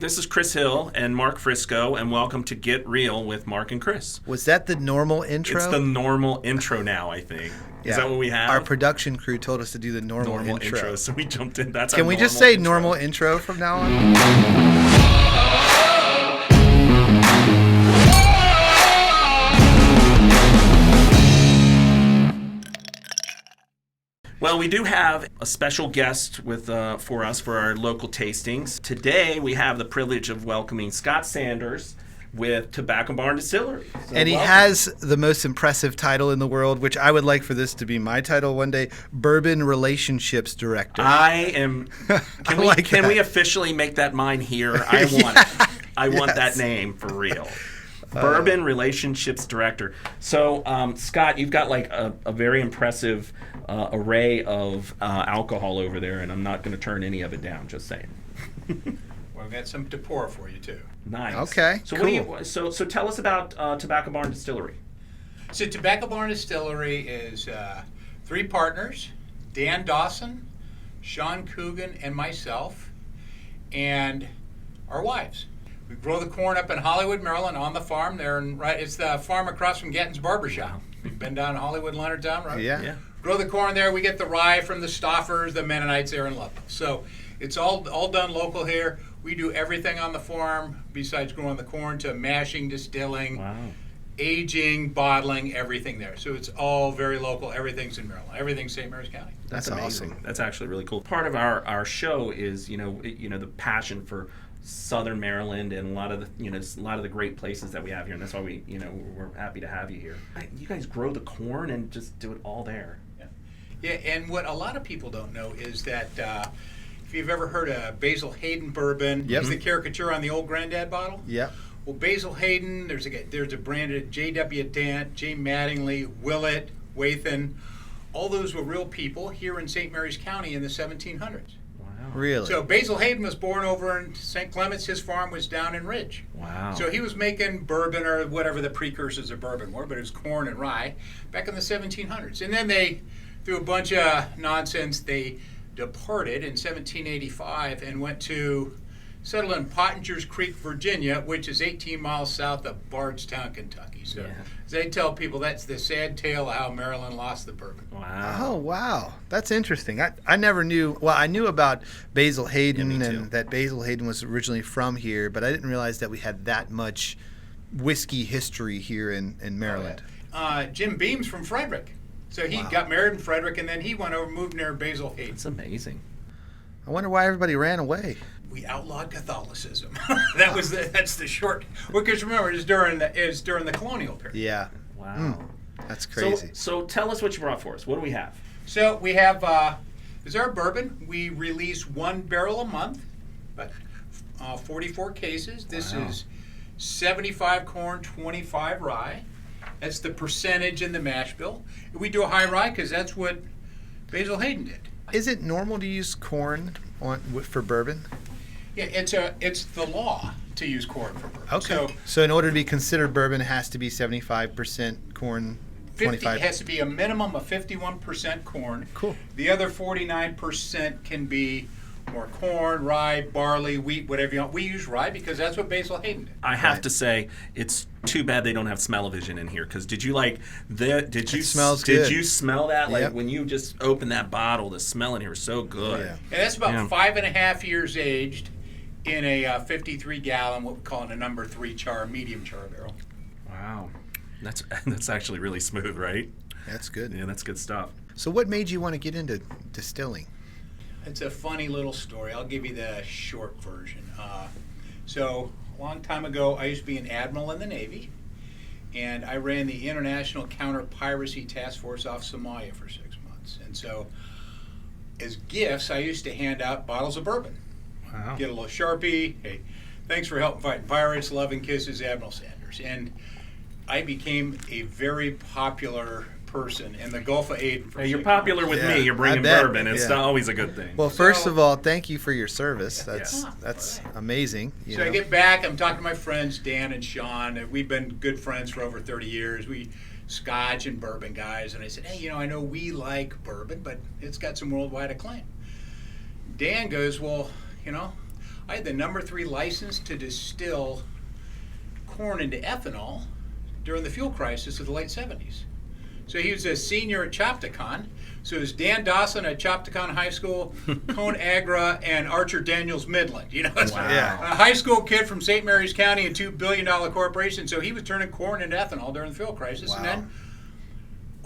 This is Chris Hill and Mark Frisco, and welcome to Get Real with Mark and Chris. Was that the normal intro? It's the normal intro now, I think. Is that what we have? Our production crew told us to do the normal intro. So we jumped in. That's Can we just say normal intro from now on? Well, we do have a special guest for us for our local tastings. Today, we have the privilege of welcoming Scott Sanders with Tobacco Barn Distillery. So and he has the most impressive title in the world, which I would like for this to be my title one day, Bourbon Relationships Director. I am. Can we officially make that mine here? I want that name for real. Bourbon Relationships Director. So, Scott, you've got like a very impressive array of alcohol over there, and I'm not going to turn any of it down, just saying. Well, I've got some to pour for you, too. Nice. Okay, so cool. So tell us about Tobacco Barn Distillery. So Tobacco Barn Distillery is three partners, Dan Dawson, Sean Coogan, and myself, and our wives. We grow the corn up in Hollywood, Maryland, on the farm. It's the farm across from Gatton's Barbershop. Wow. We've been down in Hollywood, Leonardtown, right? Yeah. Grow the corn there. We get the rye from the Stoffers, the Mennonites there in Ludlow. So it's all done local here. We do everything on the farm besides growing the corn to mashing, distilling, aging, bottling, everything there. So it's all very local. Everything's in Maryland. Everything's St. Mary's County. That's amazing. Awesome. That's actually really cool. Part of our show is the passion for Southern Maryland and a lot of the great places that we have here, and that's why we're happy to have you here. You guys grow the corn and just do it all there. Yeah, and what a lot of people don't know is that if you've ever heard of Basil Hayden bourbon, it's the caricature on the old Granddad bottle. Yeah. Well, Basil Hayden, there's a branded J.W. Dant, J. Mattingly, Willett, Wathan. All those were real people here in St. Mary's County in the 1700s. Really? So Basil Hayden was born over in St. Clements. His farm was down in Ridge. Wow. So he was making bourbon or whatever the precursors of bourbon were, but it was corn and rye back in the 1700s. And then they, through a bunch of nonsense, they departed in 1785 and went to settle in Pottinger's Creek, Virginia, which is 18 miles south of Bardstown, Kentucky. So as they tell people, that's the sad tale of how Maryland lost the bourbon. Wow. Oh, wow. That's interesting. I never knew. Well, I knew about Basil Hayden and that Basil Hayden was originally from here, but I didn't realize that we had that much whiskey history here in Maryland. Jim Beam's from Frederick. So he got married in Frederick, and then he went over, moved near Basil Hayden. That's amazing. I wonder why everybody ran away. We outlawed Catholicism. That's the short. Because remember, it's during the colonial period. Yeah. Wow. That's crazy. So tell us what you brought for us. What do we have? So we have this is our bourbon. We release one barrel a month, but 44 cases. This is 75 corn, 25 rye. That's the percentage in the mash bill. We do a high rye because that's what Basil Hayden did. Is it normal to use corn for bourbon? Yeah, it's the law to use corn for bourbon. Okay. So in order to be considered bourbon, it has to be 75% corn, 25%. It has to be a minimum of 51% corn. Cool. The other 49% can be more corn, rye, barley, wheat, whatever you want. We use rye because that's what Basil Hayden did. I have to say, it's too bad they don't have smell-o-vision in here. Because did you smells good. Did you smell that? Like when you just opened that bottle, the smell in here was so good. Yeah, that's about 5.5 years aged in a 53-gallon, what we call a number 3 char, medium char barrel. Wow, that's actually really smooth, right? That's good. Yeah, that's good stuff. So what made you want to get into distilling? It's a funny little story. I'll give you the short version. So a long time ago, I used to be an admiral in the Navy, and I ran the International Counter-Piracy Task Force off Somalia for 6 months. And so as gifts, I used to hand out bottles of bourbon. Wow. Get a little Sharpie. Hey, thanks for helping fight pirates. Love and kisses, Admiral Sanders. And I became a very popular person in the Gulf of Aden. Hey, you're popular with me. You're bringing bourbon. It's not always a good thing. Well, first of all, thank you for your service. That's amazing. So I get back. I'm talking to my friends, Dan and Sean. We've been good friends for over 30 years. We Scotch and bourbon guys. And I said, hey, I know we like bourbon, but it's got some worldwide acclaim. Dan goes, well, I had the number 3 license to distill corn into ethanol during the fuel crisis of the late 70s. So he was a senior at Chopticon. So it was Dan Dawson at Chopticon High School, Cone Agra, and Archer Daniels Midland. You know, it's Wow. a high school kid from St. Mary's County, a $2 billion corporation. So he was turning corn into ethanol during the fuel crisis. Wow. And then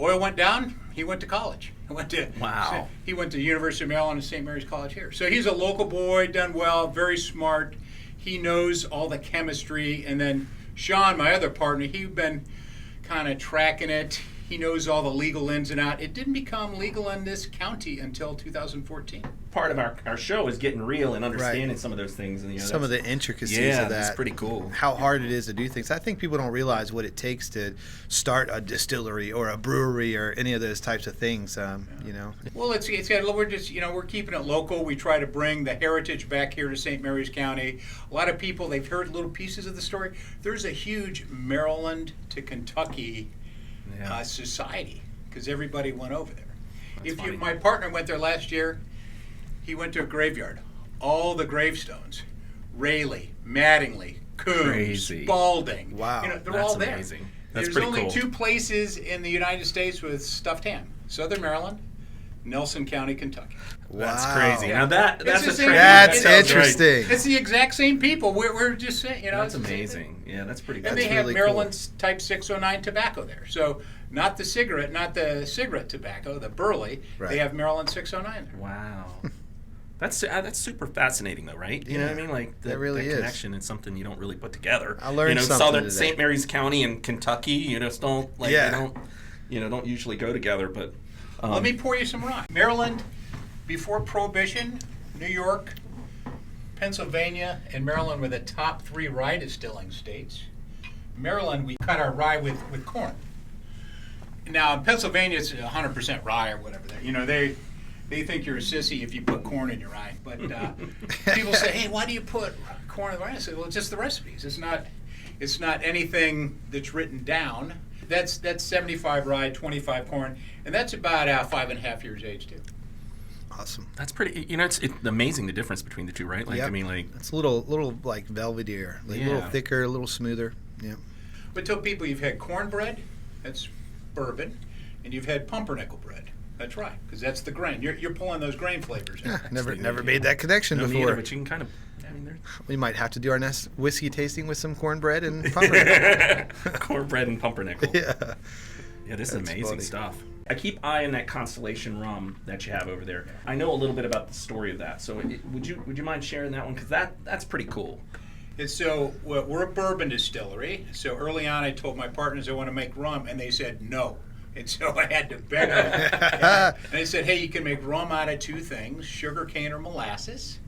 oil went down. He went to college. Wow. He went to the University of Maryland and St. Mary's College here. So he's a local boy, done well, very smart. He knows all the chemistry. And then Sean, my other partner, he'd been kind of tracking it. He knows all the legal ins and outs. It didn't become legal in this county until 2014. Part of our show is getting real and understanding some of those things. And, some of the intricacies of that. That's pretty cool. How hard it is to do things. I think people don't realize what it takes to start a distillery or a brewery or any of those types of things. You know. Well, we're just we're keeping it local. We try to bring the heritage back here to St. Mary's County. A lot of people, they've heard little pieces of the story. There's a huge Maryland to Kentucky society because everybody went over there. My partner went there last year. He went to a graveyard. All the gravestones, Rayleigh, Mattingly, Coombs, Spalding. Wow, they're all there. Amazing. That's There's only 2 places in the United States with stuffed ham: Southern Maryland, Nelson County, Kentucky. Wow. That's crazy. Now that's a trend. That's That sounds interesting. It's the exact same people. We're just saying, That's amazing. Yeah, that's pretty cool. And they That's have really Maryland's Type 609 tobacco there. So not the cigarette tobacco, the burley. Right. They have Maryland 609 there. Wow. That's super fascinating, though, right? You know what I mean? Like that really is. connection is something you don't really put together. I learned something Southern today. St. Mary's County and Kentucky, just don't they don't usually go together. But Let me pour you some rye. Maryland, before Prohibition, New York, Pennsylvania, and Maryland were the top 3 rye distilling states. Maryland, we cut our rye with corn. Now in Pennsylvania, it's 100% rye or whatever. They think you're a sissy if you put corn in your rye. But people say, "Hey, why do you put corn in the rye?" I say, "Well, it's just the recipes. It's not anything that's written down." That's 75 rye, 25 corn, and that's about 5.5 years age too. Awesome. that's pretty. It's amazing the difference between the two, right? Like Yep. I mean, like It's a little like velvetier, a little thicker, a little smoother. Yeah. But tell people you've had cornbread, that's bourbon, and you've had pumpernickel bread. That's right, because that's the grain. You're pulling those grain flavors in. Never made that connection no before. neither, but you can kind of. I mean, We might have to do our next whiskey tasting with some cornbread and pumpernickel. cornbread and pumpernickel. Yeah. Yeah, this is That's amazing funny. stuff. I keep eyeing that Constellation rum that you have over there. I know a little bit about the story of that. So would you mind sharing that one? Because that's pretty cool. We're a bourbon distillery. So early on, I told my partners I want to make rum, and they said no. And so I had to beg them. And they said, hey, you can make rum out of 2 things, sugar cane or molasses.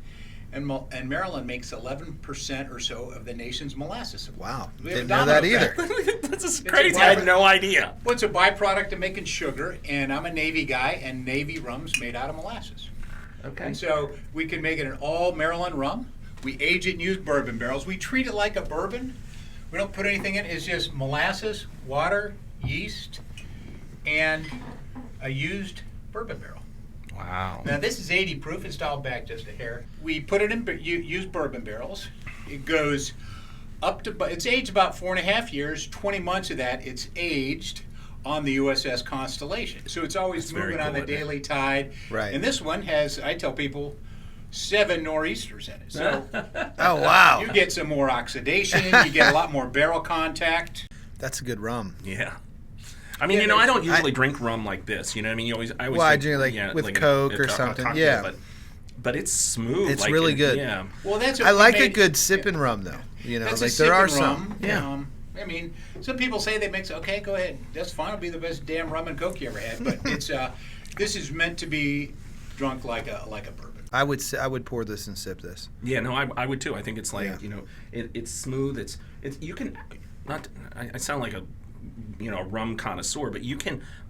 And Maryland makes 11% or so of the nation's molasses supply. Wow. We have Didn't a know that domino either. effect. This is crazy. I had no idea. Well, it's a byproduct of making sugar, and I'm a Navy guy, and Navy rum's made out of molasses. Okay. And so we can make it an all Maryland rum. We age it and use bourbon barrels. We treat it like a bourbon. We don't put anything in it. It's just molasses, water, yeast, and a used bourbon barrel. Wow. Now this is 80 proof. It's dialed back just a hair. We put it in used bourbon barrels. It goes up to, it's aged about 4.5 years. 20 months of that, it's aged on the USS Constellation. So it's always That's very moving on cool, the isn't it? daily tide. Right. And this one has, I tell people, 7 nor'easters in it. So Oh, wow. you get some more oxidation. You get a lot more barrel contact. That's a good rum. Yeah. I mean, Yeah, I don't usually drink rum like this. You know what I mean? I always I drink, drink with Coke or something. cocktail, Yeah. But it's smooth. It's really good. Yeah. Well, that's what I we like a made- good sipping rum, though. That's like a there are sipping some. rum. Yeah. I mean, some people say they mix. Okay, go ahead. That's fine. It'll be the best damn rum and Coke you ever had. But it's this is meant to be drunk like a bourbon. I would pour this and sip this. Yeah, no, I would too. I think it's like, Yeah. it's smooth. It's you can not. I sound like a rum connoisseur, but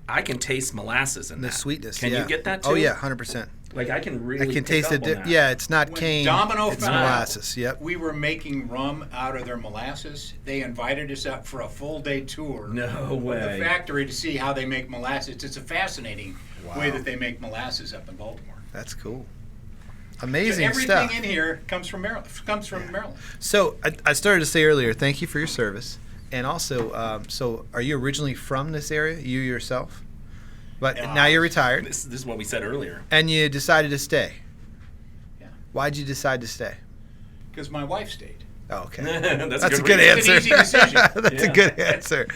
I can taste molasses in The that. sweetness. Can yeah. you get that too? Oh yeah, 100%. Like I can I really. can pick taste up it. on that. Yeah, it's not When cane. Domino It's found out molasses. Yep. we were making rum out of their molasses, they invited us up for a full day tour. No of way. the factory to see how they make molasses. It's a fascinating Wow. way that they make molasses up in Baltimore. That's cool. Amazing so everything stuff. in here comes from Maryland. Maryland. So I started to say earlier, thank you for your service. And also, so are you originally from this area, you yourself? But now you're retired. This is what we said earlier. And you decided to stay. Yeah. Why'd you decide to stay? Because my wife stayed. Oh, okay. That's a good answer. It's an easy decision. That's a good answer.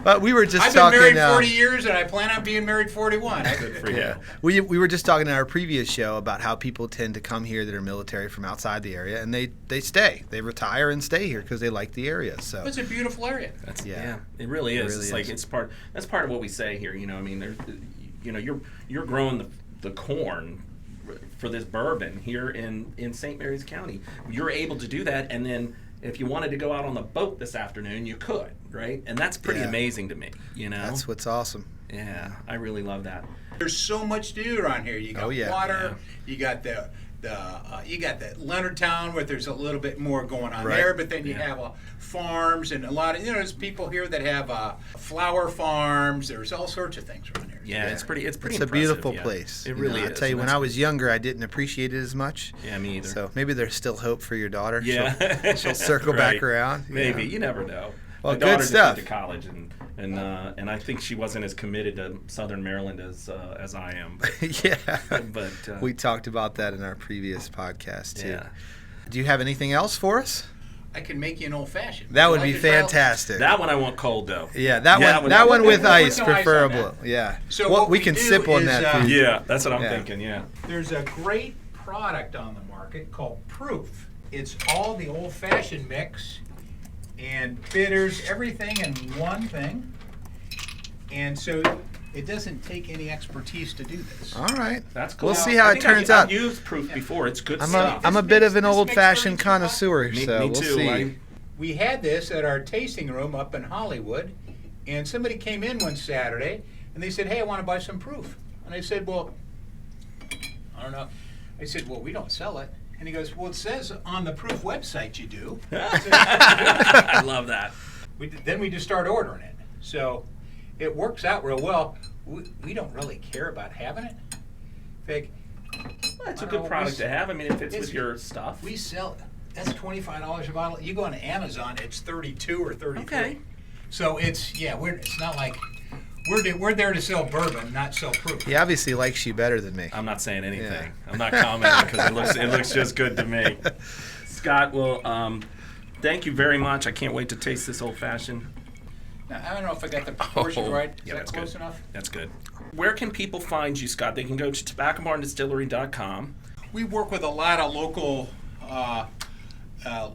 But we were just I've talking. been married 40 years, and I plan on being married 41. Good for you. We were just talking in our previous show about how people tend to come here that are military from outside the area, and they stay. They retire and stay here because they like the area. So It's a beautiful area. Yeah, it really is. It's like that's part of what we say here. You know, I mean, you're growing the corn for this bourbon here in St. Mary's County. You're able to do that, and then if you wanted to go out on the boat this afternoon, you could, right? And that's pretty amazing to me, you know? That's what's awesome. Yeah, I really love that. There's so much to do around here. You got water, you got the Leonardtown where there's a little bit more going on there, but then you have farms and a lot of there's people here that have flower farms. There's all sorts of things around here. Yeah, it's pretty. It's a beautiful place. It really is. I tell you, when I was younger, I didn't appreciate it as much. Yeah, me either. So maybe there's still hope for your daughter. Yeah, she'll circle back around. Maybe you never know. Well, my daughter good stuff. Just went to college, and I think she wasn't as committed to Southern Maryland as I am. But, but we talked about that in our previous podcast too. Yeah. Do you have anything else for us? I can make you an old fashioned. That would be fantastic. That one I want cold though. Yeah, that one with ice, preferable. Yeah. So what we can sip on that. Yeah, that's what I'm thinking. Yeah. There's a great product on the market called Proof. It's all the old fashioned mix and bitters, everything in one thing. And so it doesn't take any expertise to do this. All right. That's cool. We'll see how it turns out. I've used Proof before. It's good stuff. I'm a bit of an old-fashioned connoisseur, so me we'll too. see. We had this at our tasting room up in Hollywood, and somebody came in one Saturday, and they said, "Hey, I want to buy some Proof." And I said, "Well, I don't know." I said, "Well, we don't sell it." And he goes, "Well, it says on the Proof website you do." I love that. Then we just start ordering it. So it works out real well. We don't really care about having it. In fact, It's a good product to have. I mean, it fits with your stuff. We sell it. That's $25 a bottle. You go on Amazon, it's 32 or 33. Okay. So it's not like we're there to sell bourbon, not sell Proof. He obviously likes you better than me. I'm not saying anything. Yeah. I'm not commenting because it looks just good to me. Scott, well, thank you very much. I can't wait to taste this old fashioned. Now, I don't know if I got the proportions right. Is that close good. enough? That's good. Where can people find you, Scott? They can go to tobaccobarndistillery.com. We work with a lot of local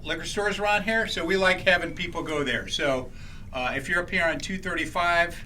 liquor stores around here, so we like having people go there. So if you're up here on 235,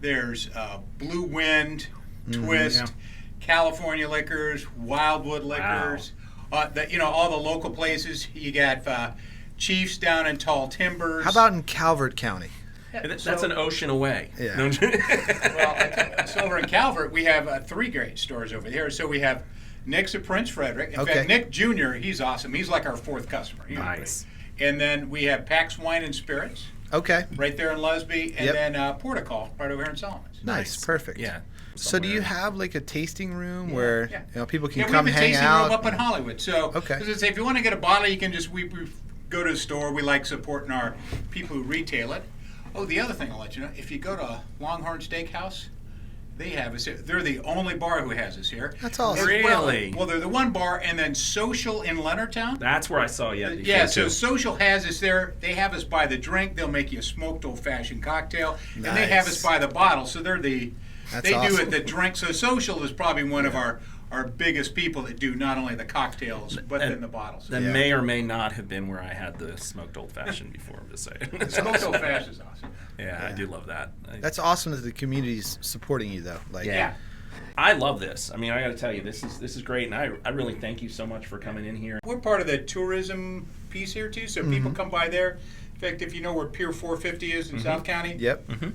there's Blue Wind, Twist, California Liquors, Wildwood Liquors. Wow. All the local places. You got Chiefs down in Tall Timbers. How about in Calvert County? Yeah, that's an ocean away. Yeah. Well, so over in Calvert, we have 3 great stores over there. So we have Nick's of Prince Frederick. In fact, Nick Jr., he's awesome. He's like our 4th customer. Nice. And then we have Pax Wine and Spirits. Okay. Right there in Lusby. And then Portical right over here in Solomons. Nice. Perfect. Yeah. So do you have like a tasting room where people can we come have a hang tasting out? room up in Hollywood. So Okay. as I say, if you want to get a bottle, you can just we go to the store. We like supporting our people who retail it. Oh, the other thing I'll let you know, if you go to Longhorn Steakhouse, they have us. They're the only bar who has us here. That's awesome. Really? Well, they're the one bar, and then Social in Leonardtown. That's where I saw you. Yeah, so Social has us there. They have us by the drink. They'll make you a smoked old-fashioned cocktail, and they have us by the bottle. So they're the do it the drink. So Social is probably one of our biggest people that do not only the cocktails but then the bottles. That may or may not have been where I had the smoked old fashioned before. I'm just saying. Smoked old fashioned is awesome. Yeah, I do love that. That's awesome that the community's supporting you, though. I love this. I mean, I got to tell you, this is great, and I really thank you so much for coming in here. We're part of the tourism piece here too, so people come by there. In fact, if you know where Pier 450 is in South County,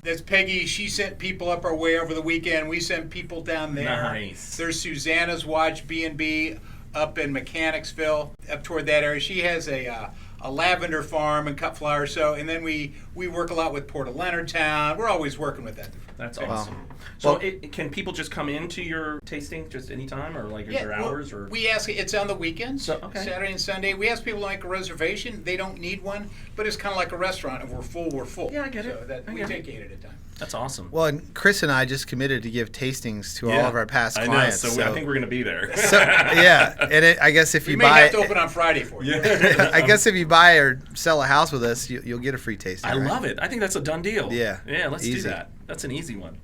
that's Peggy. She sent people up our way over the weekend. We sent people down there. Nice. There's Susanna's Watch B&B up in Mechanicsville, up toward that area. She has a a lavender farm and cut flowers. So, and then we work a lot with Port of Leonardtown. We're always working with that. That's Okay. awesome. So can people just come into your tasting just anytime, or like is there hours? Or we ask, it's on the weekends, Saturday and Sunday. We ask people to make a reservation. They don't need one, but it's kind of like a restaurant. If we're full, we're full. Yeah, I get so it. We take 8 at a time. That's awesome. Well, and Chris and I just committed to give tastings to all of our past clients. I know, so I think we're going to be there. So, yeah, and I guess if you may have to open on Friday for you. I guess if you buy or sell a house with us, you'll get a free tasting. I love it. I think that's a done deal. Yeah. Yeah, let's do Easy. that. That's an easy one.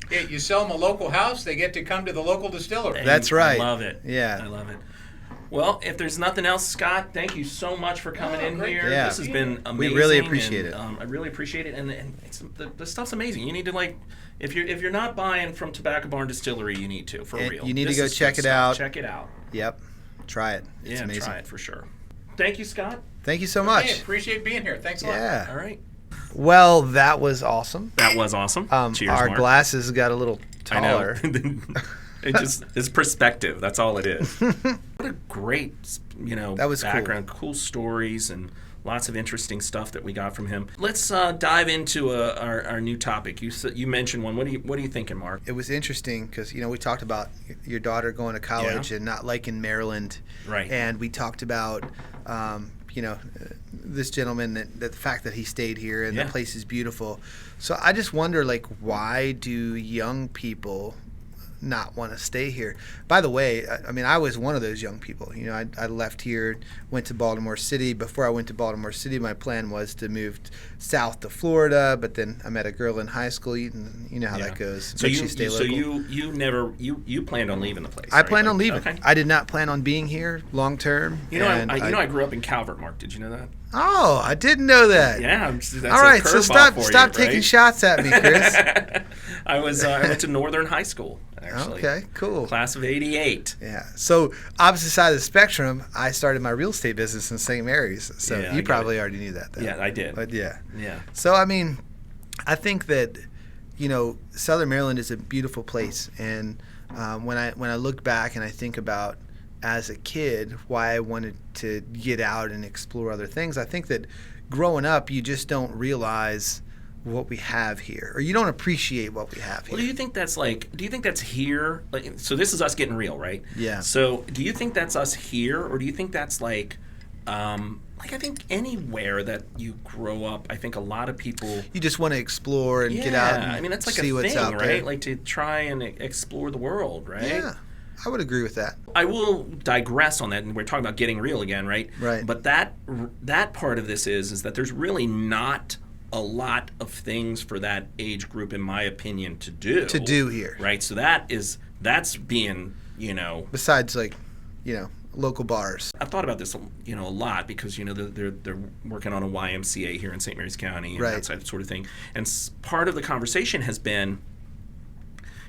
Yeah, you sell them a local house, they get to come to the local distillery. That's right. I love it. Yeah. I love it. Well, if there's nothing else, Scott, thank you so much for coming in here. Yeah. This has been amazing. We really appreciate it. I really appreciate it, and it's, the stuff's amazing. You need to if you're not buying from Tobacco Barn Distillery, you need to, for real. You need to go check it out. Check it out. Yep. Try it. It's amazing. Try it for sure. Thank you, Scott. Thank you so much. Hey, appreciate being here. Thanks a lot. Yeah. All right. Well, that was awesome. That was awesome. Cheers, our Mark. glasses got a little taller. I know. It's perspective. That's all it is. What a great, that was background, cool stories, and lots of interesting stuff that we got from him. Let's dive into our new topic. You mentioned one. What are you thinking, Mark? It was interesting because we talked about your daughter going to college and not liking Maryland, right? And we talked about this gentleman that the fact that he stayed here and the place is beautiful. So I just wonder, why do young people not want to stay here? By the way, I was one of those young people. I left here, went to Baltimore City. Before I went to Baltimore City, my plan was to move south to Florida, but then I met a girl in high school. You know how that goes. So you planned on leaving the place? I planned on leaving. Okay. I did not plan on being here long term. I grew up in Calvert, Mark. Did you know that? Oh, I didn't know that. Yeah. That's all right, so stop taking shots at me, Chris. I went to Northern High School, actually. Okay, cool. Class of '88. Yeah. So opposite side of the spectrum, I started my real estate business in St. Mary's. So you probably already knew that, though. Yeah, I did. But yeah. Yeah. So I think that Southern Maryland is a beautiful place, and when I look back and I think about as a kid why I wanted to get out and explore other things, I think that growing up you just don't realize what we have here, or you don't appreciate what we have here. Well, do you think that's here? So this is us getting real, right? Yeah. So do you think that's us here, or do you think that's I think anywhere that you grow up, I think a lot of people, you just want to explore and get out and that's like see a what's thing, out right? there. Like to try and explore the world, right? Yeah. I would agree with that. I will digress on that, and we're talking about getting real again, right? Right. But that part of this is that there's really not a lot of things for that age group, in my opinion, to do here. Right. So that's being, besides local bars. I've thought about this, a lot because they're working on a YMCA here in St. Mary's County and that sort of thing. And part of the conversation has been,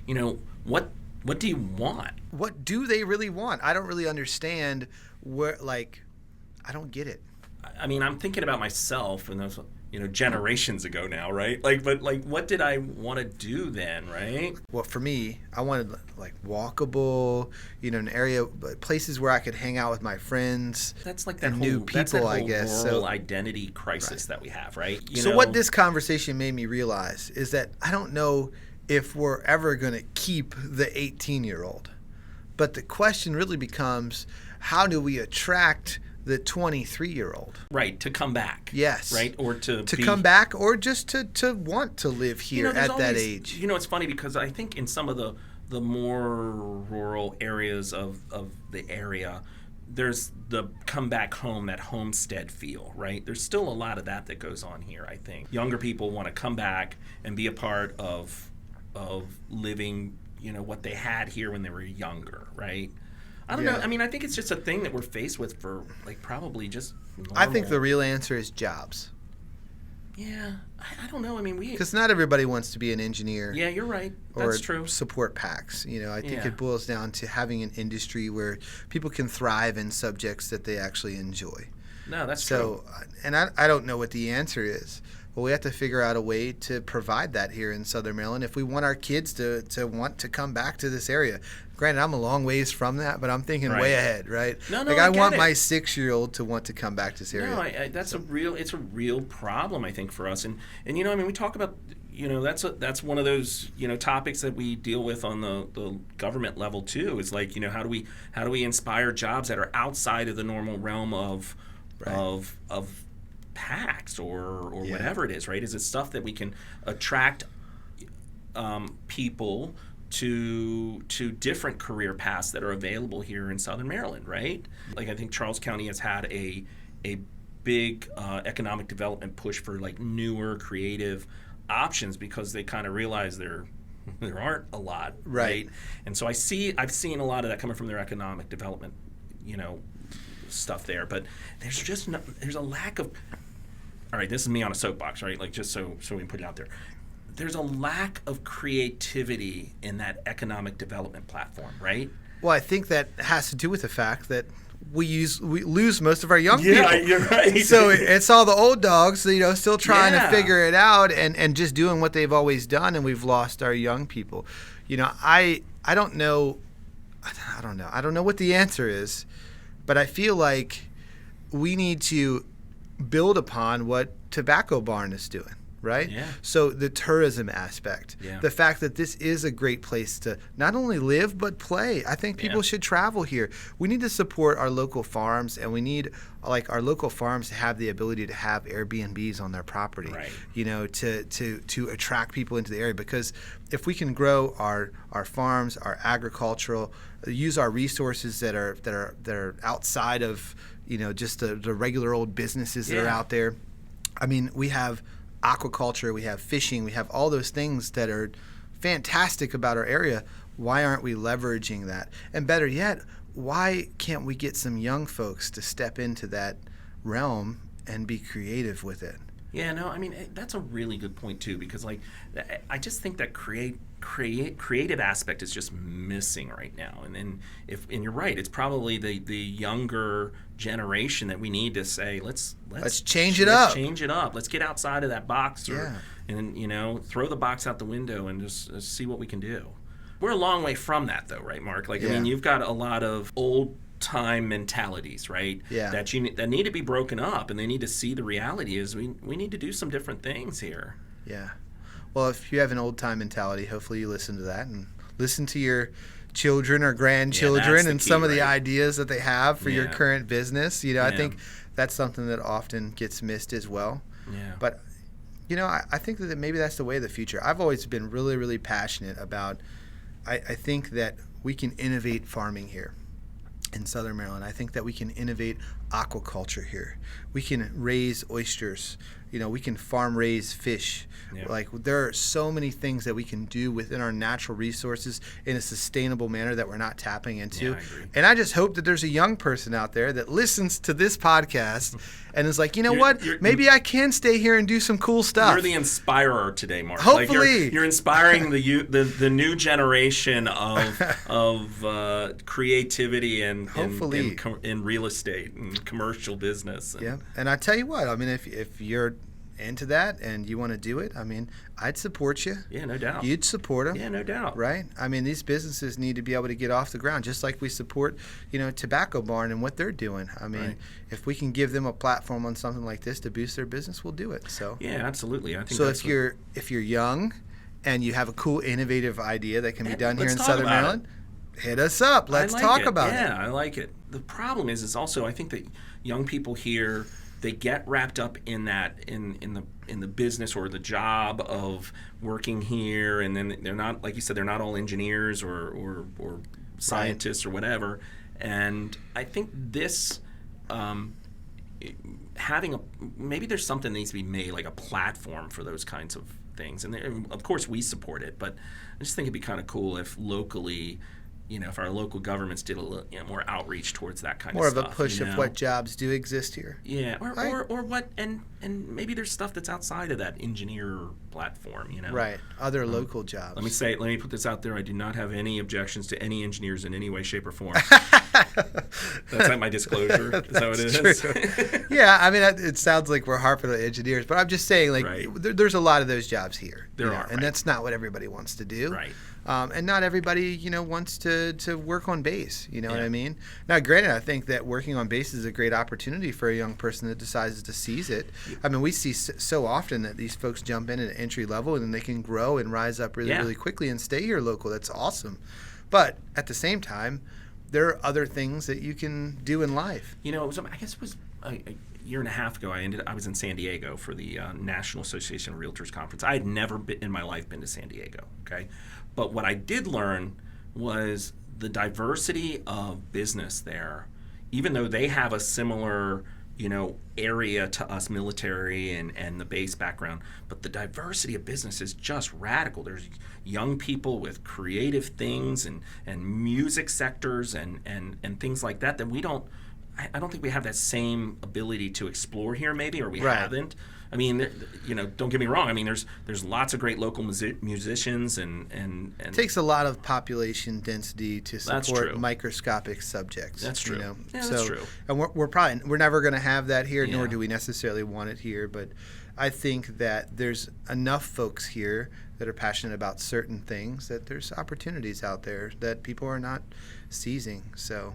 what do you want? What do they really want? I don't really understand where. I don't get it. I'm thinking about myself, and those, generations ago now, right? But what did I want to do then, right? Well, for me, I wanted walkable, an area, places where I could hang out with my friends. That's like that new people, I guess. Rural identity crisis that we have, right? So what this conversation made me realize is that I don't know if we're ever going to keep the 18-year-old. But the question really becomes, how do we attract the 23-year-old? Right, to come back. Yes. Right, or to come back, or just to want to live here at that age. It's funny because I think in some of the more rural areas of the area, there's the come back home, that homestead feel, right? There's still a lot of that goes on here, I think. Younger people want to come back and be a part of living, what they had here when they were younger, right? I don't know. I think it's just a thing that we're faced with for probably just normal. I think the real answer is jobs. Yeah, I don't know. Because not everybody wants to be an engineer. Yeah, you're right. That's true. Or support packs. I think it boils down to having an industry where people can thrive in subjects that they actually enjoy. No, that's true. So, and I don't know what the answer is, Well, we have to figure out a way to provide that here in Southern Maryland if we want our kids to want to come back to this area. Granted, I'm a long ways from that, but I'm thinking way ahead, right? No, like I want my 6-year-old to want to come back to this area. No, it's a real problem, I think, for us. And you know, I mean, we talk about, you know, that's one of those, you know, topics that we deal with on the government level too. Is like, you know, how do we inspire jobs that are outside of the normal realm of tax or whatever it is, right? Is it stuff that we can attract people to different career paths that are available here in Southern Maryland, right? Like, I think Charles County has had a big economic development push for like newer creative options because they kind of realize there aren't a lot, right? And so I've seen a lot of that coming from their economic development, you know, stuff there. But there's a lack of. All right, this is me on a soapbox, right? Like, just so we can put it out there. There's a lack of creativity in that economic development platform, right? Well, I think that has to do with the fact that we lose most of our young people. Yeah, you're right. So it's all the old dogs, you know, still trying to figure it out and just doing what they've always done, and we've lost our young people. You know, I don't know. I don't know what the answer is, but I feel like we need to build upon what Tobacco Barn is doing, right? Yeah. So the tourism aspect, the fact that this is a great place to not only live but play. I think people should travel here. We need to support our local farms, and we need like our local farms to have the ability to have Airbnbs on their property, right. You know, to attract people into the area. Because if we can grow our farms, our agricultural, use our resources that are outside of, you know, just the regular old businesses that are out there. I mean, we have aquaculture, we have fishing, we have all those things that are fantastic about our area. Why aren't we leveraging that? And better yet, why can't we get some young folks to step into that realm and be creative with it? Yeah, no, I mean, that's a really good point too, because like I just think that creative aspect is just missing right now. And you're right, it's probably the younger generation that we need to say, let's change it up. Change it up. Let's get outside of that box, and you know, throw the box out the window and just see what we can do. We're a long way from that, though, right, Mark? Like, I mean, you've got a lot of old time mentalities, right? Yeah. That need to be broken up, and they need to see the reality is we need to do some different things here. Yeah. Well, if you have an old time mentality, hopefully you listen to that and listen to your children or grandchildren and some of the ideas that they have for your current business. You know, I think that's something that often gets missed as well. Yeah. But, you know, I think that maybe that's the way of the future. I've always been really, really passionate about, I think that we can innovate farming here in Southern Maryland. I think that we can innovate aquaculture here. We can raise oysters. You know, we can farm raise fish. Yeah. Like, there are so many things that we can do within our natural resources in a sustainable manner that we're not tapping into. Yeah, I agree. And I just hope that there's a young person out there that listens to this podcast and is like, you know what? Maybe I can stay here and do some cool stuff. You're the inspirer today, Mark. Hopefully. Like you're inspiring the new generation of creativity and hopefully in real estate and commercial business. Yeah, and I tell you what, I mean, if you're into that and you want to do it, I mean, I'd support you. Yeah, no doubt. You'd support them. Yeah, no doubt. Right? I mean, these businesses need to be able to get off the ground, just like we support, you know, Tobacco Barn and what they're doing. I mean, if we can give them a platform on something like this to boost their business, we'll do it. So yeah, absolutely. I think so. If you're young and you have a cool, innovative idea that can be done here in Southern Maryland, hit us up. Let's talk about it. Yeah, I like it. The problem is also I think that young people here, they get wrapped up in that in the business or the job of working here, and then they're not, like you said, they're not all engineers or scientists or whatever. And I think this maybe there's something that needs to be made, like a platform for those kinds of things. And of course we support it, but I just think it'd be kind of cool if locally if our local governments did a little more outreach towards that kind more of stuff. More of a push of what jobs do exist here. Yeah, or what, and maybe there's stuff that's outside of that engineer platform, Right, other local jobs. Let me put this out there. I do not have any objections to any engineers in any way, shape, or form. That's like my disclosure. Is that what it is? True. Yeah, I mean, it sounds like we're harping on engineers, but I'm just saying, like, right. There's a lot of those jobs here. There are, and that's not what everybody wants to do. Right. And not everybody, wants to work on base. You know what I mean? Now, granted, I think that working on base is a great opportunity for a young person that decides to seize it. I mean, we see so often that these folks jump in at entry level and then they can grow and rise up really quickly and stay here local. That's awesome. But at the same time, there are other things that you can do in life. I guess it was a year and a half ago. I was in San Diego for the National Association of Realtors Conference. I had never in my life been to San Diego. Okay. But what I did learn was the diversity of business there, even though they have a similar, area to us, military and the base background, but the diversity of business is just radical. There's young people with creative things and music sectors and things like that we don't, I don't think we have that same ability to explore here, maybe, or we haven't. I mean, don't get me wrong. I mean, there's lots of great local musicians and it takes a lot of population density to support microscopic subjects. That's true. Yeah, that's true. And we're never going to have that here, nor do we necessarily want it here. But I think that there's enough folks here that are passionate about certain things that there's opportunities out there that people are not seizing. So.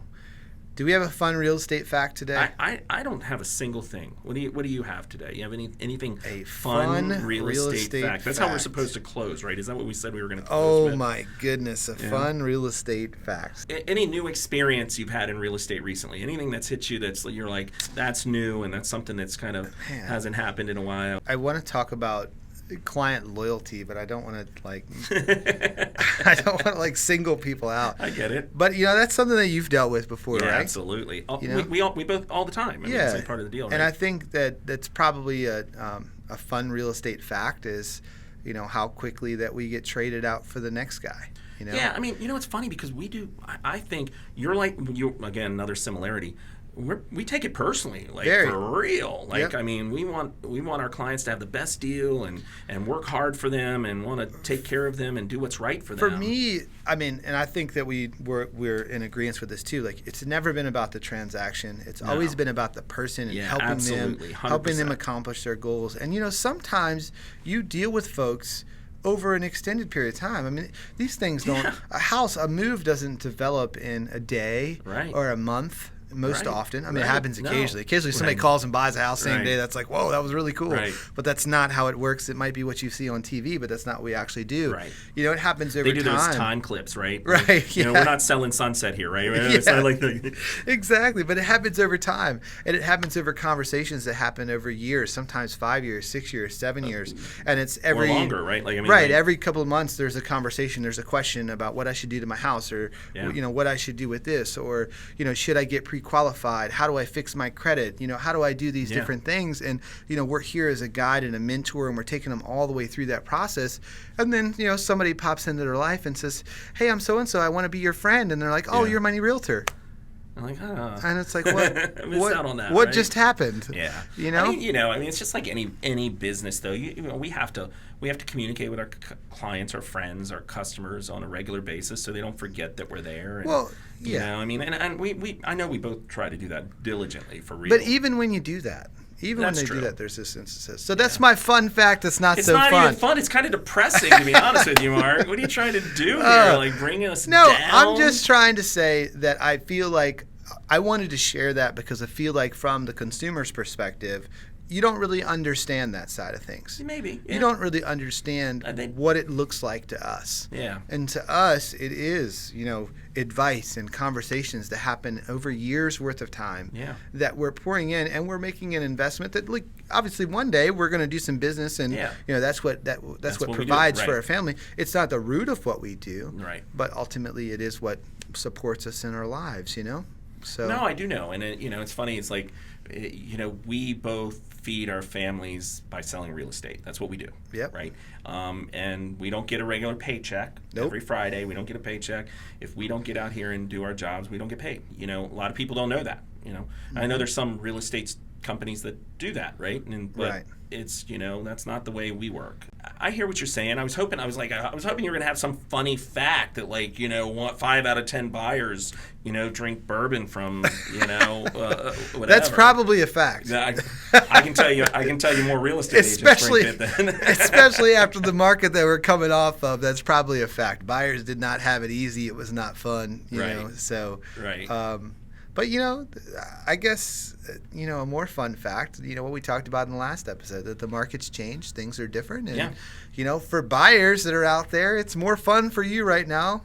Do we have a fun real estate fact today? I don't have a single thing. What do you have today? You have anything a fun real estate fact? That's how we're supposed to close, right? Is that what we said we were going to close with? My goodness, fun real estate fact. Any new experience you've had in real estate recently? Anything that's hit you you're like, that's new and that's something that's kind of hasn't happened in a while? I want to talk about client loyalty, but I don't want to single people out. I get it. But that's something that you've dealt with before, right? Absolutely. We both all the time. I mean, it's like part of the deal, right? And I think that's probably a fun real estate fact is, how quickly that we get traded out for the next guy. Yeah, I mean, it's funny because we do. I think you're again, another similarity. We take it personally, for real. I mean, we want our clients to have the best deal and work hard for them and want to take care of them and do what's right for them. For me, I mean, and I think that we're in agreement with this too. Like, it's never been about the transaction. It's always been about the person and helping them accomplish their goals. And sometimes you deal with folks over an extended period of time. I mean, these things don't. A move doesn't develop in a day or a month. Most often. I mean, it happens occasionally. Occasionally somebody calls and buys a house same day. That's like, whoa, that was really cool. But that's not how it works. It might be what you see on TV, but that's not what we actually do. It happens over time. They do those time clips, right? Right. We're not selling Sunset here, right? It's not like Exactly. But it happens over time. And it happens over conversations that happen over years, sometimes 5 years, 6 years, 7 years. And it's every... Or longer, right? Every couple of months there's a conversation, there's a question about what I should do to my house or, what I should do with this or, should I get pre-qualified? How do I fix my credit? How do I do these different things? And, we're here as a guide and a mentor, and we're taking them all the way through that process. And then, somebody pops into their life and says, hey, I'm so-and-so, I want to be your friend. And they're like, oh, you're my new realtor. I'm like, and it's like, what? I missed out on that. What just happened? Yeah. I mean, it's just like any business, though. We have to communicate with our clients, our friends, our customers on a regular basis, so they don't forget that we're there. And, I mean, and I know we both try to do that diligently for real. But even when you do that. Even when they do that, there's this instances. So that's my fun fact. It's not so fun. It's not even fun. It's kind of depressing, to be honest with you, Mark. What are you trying to do here? Bring us down? No, I'm just trying to say that I feel like I wanted to share that because I feel like from the consumer's perspective, you don't really understand that side of things. Maybe. You don't really understand what it looks like to us. Yeah. And to us, it is, advice and conversations that happen over years worth of time that we're pouring in, and we're making an investment that, obviously one day we're going to do some business, and that's what provides for our family. It's not the root of what we do, right? But ultimately, it is what supports us in our lives. So no, I do know, and it's funny. It's like we both feed our families by selling real estate. That's what we do. Yep. Right. And we don't get a regular paycheck. Nope. Every Friday. We don't get a paycheck. If we don't get out here and do our jobs, we don't get paid. A lot of people don't know that. I know there's some real estate companies that do that, right? But right. It's that's not the way we work. I hear what you're saying. I was hoping you were gonna have some funny fact that 5 out of 10 buyers drink bourbon from whatever. That's probably a fact. I can tell you more real estate agents drink it than especially after the market that we're coming off of. That's probably a fact. Buyers did not have it easy. It was not fun. You know. So right. But I guess a more fun fact, what we talked about in the last episode, that the market's changed, things are different, and for buyers that are out there, it's more fun for you right now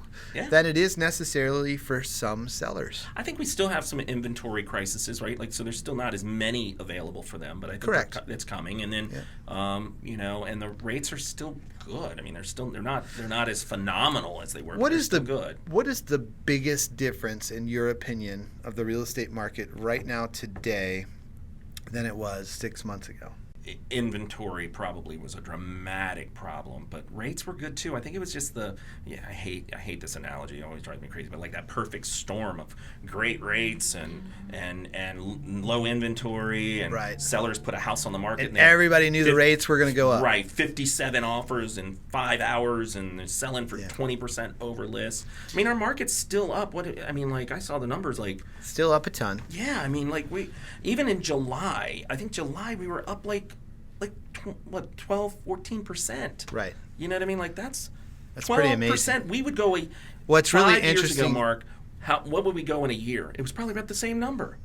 than it is necessarily for some sellers. I think we still have some inventory crises, right? So there's still not as many available for them, but I think it's coming, and then and the rates are still good. I mean, they're not as phenomenal as they were. What is the biggest difference in your opinion of the real estate market right now today than it was 6 months ago? Inventory probably was a dramatic problem, but rates were good too. I think it was just I hate this analogy. It always drives me crazy, but that perfect storm of great rates and low inventory, and sellers put a house on the market and everybody knew the rates were going to go up. Right, 57 offers in 5 hours, and they're selling for 20% over list. I mean, our market's still up. I saw the numbers still up a ton. Yeah, I mean, we even in July. I think July we were up 12-14%. Right. You know what I mean? That's 12%. Pretty amazing. We would go What's really 5 years interesting, ago, Mark, what would we go in a year? It was probably about the same number.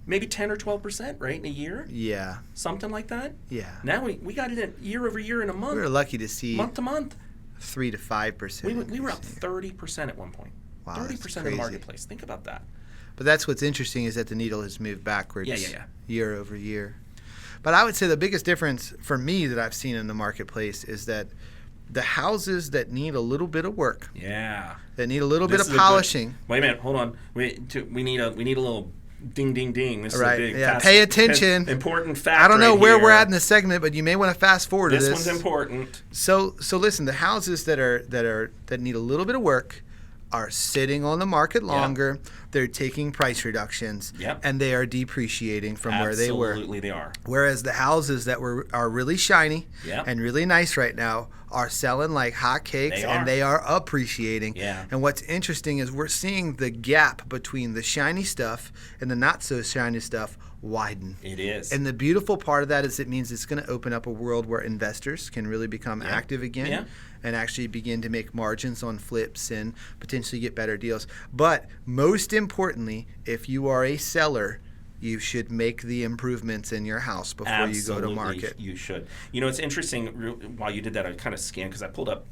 Maybe 10 or 12%, right, in a year? Yeah. Something like that? Yeah. Now we got it year over year in a month. We were lucky to see month to month. 3 to 5%. We were up 30% at one point. Wow, 30% of the marketplace. Think about that. But that's what's interesting, is that the needle has moved backwards year over year. But I would say the biggest difference for me that I've seen in the marketplace is that the houses that need a little bit of work, that need a little bit of polishing. Wait a minute, hold on. We need a little ding, ding, ding. This is a big pay attention. Important fact. I don't know where here. we're at in the segment, but you may want to fast forward to this. This one's important. So listen, the houses that need a little bit of work are sitting on the market longer. Yep. They're taking price reductions, and they are depreciating from where they were. Absolutely, they are. Whereas the houses that are really shiny and really nice right now are selling like hotcakes, and they are appreciating. Yeah. And what's interesting is we're seeing the gap between the shiny stuff and the not so shiny stuff widen. It is. And the beautiful part of that is it means it's going to open up a world where investors can really become active again and actually begin to make margins on flips and potentially get better deals. But most importantly, if you are a seller, you should make the improvements in your house before you go to market. You should. It's interesting. While you did that, I kind of scanned because I pulled up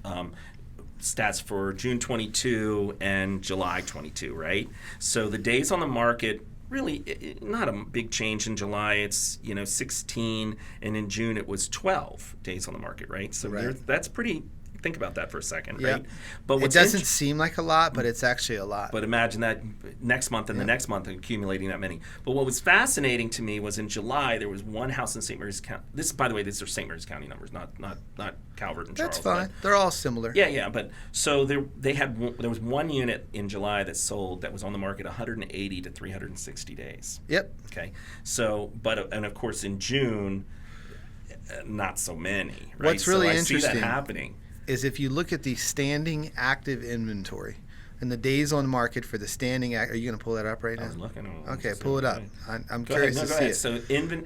stats for June 22 and July 22, right? So the days on the market, really not a big change in July. It's 16, and in June it was 12 days on the market, right? So that's pretty. Think about that for a second, right? But it doesn't seem like a lot, but it's actually a lot. But imagine that next month and the next month accumulating that many. But what was fascinating to me was in July there was one house in St. Mary's County. This, by the way, these are St. Mary's County numbers, not Calvert and Charles. That's fine. They're all similar. Yeah. But so there was one unit in July that sold that was on the market 180 to 360 days. Yep. Okay. So, and of course in June, not so many. Right? What's really interesting see that happening is if you look at the standing active inventory and the days on market for the standing are you going to pull that up right now? I was looking. Okay, pull it up. I'm curious to see it. So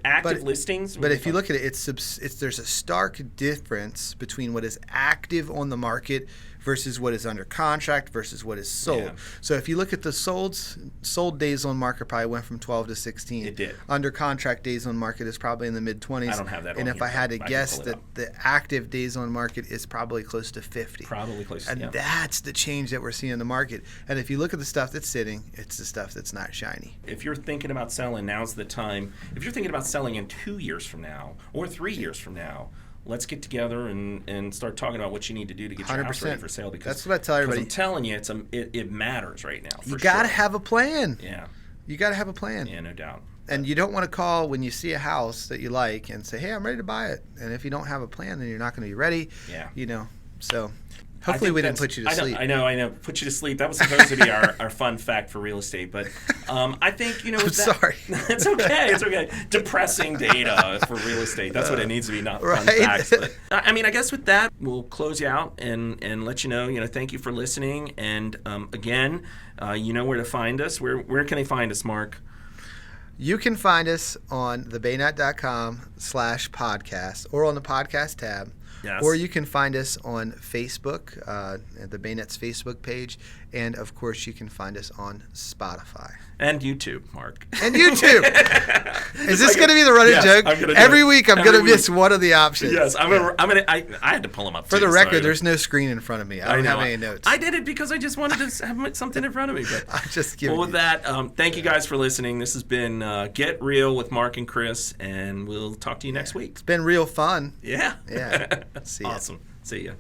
active listings. But if you look at it, there's a stark difference between what is active on the market versus what is under contract versus what is sold. Yeah. So if you look at the sold days on market probably went from 12 to 16. It did. Under contract days on market is probably in the mid-20s. I don't have that. And if I had to guess that the active days on market is probably close to 50. Probably close to 50. And that's the change that we're seeing in the market. And if you look at the stuff that's sitting, it's the stuff that's not shiny. If you're thinking about selling, now's the time. If you're thinking about selling in 2 years from now or 3 years from now, let's get together and start talking about what you need to do to get your house ready for sale. Because that's what I tell everybody. I'm telling you, it matters right now. You got to have a plan. Yeah. You got to have a plan. Yeah, no doubt. And you don't want to call when you see a house that you like and say, hey, I'm ready to buy it. And if you don't have a plan, then you're not going to be ready. Yeah. So hopefully we didn't put you to sleep. I know. Put you to sleep. That was supposed to be our fun fact for real estate. But I think, I'm sorry. It's okay. It's okay. Depressing data for real estate. That's what it needs to be, not fun right? facts. But, I guess with that, we'll close you out and let you know, thank you for listening. And again, you know where to find us. Where can they find us, Mark? You can find us on thebaynut.com/podcast or on the podcast tab. Yes. Or you can find us on Facebook, at the Baynet's Facebook page. And, of course, you can find us on Spotify. And YouTube, Mark. And YouTube. Is this going to be the running joke? Every week I'm going to miss one of the options. Yes, I had to pull them up. For the record, there's no screen in front of me. I don't have any notes. I did it because I just wanted to have something in front of me. But I'm just kidding. Well, with that, thank you guys for listening. This has been Get Real with Mark and Chris, and we'll talk to you next week. It's been real fun. Yeah. Yeah. See ya. Awesome. See ya.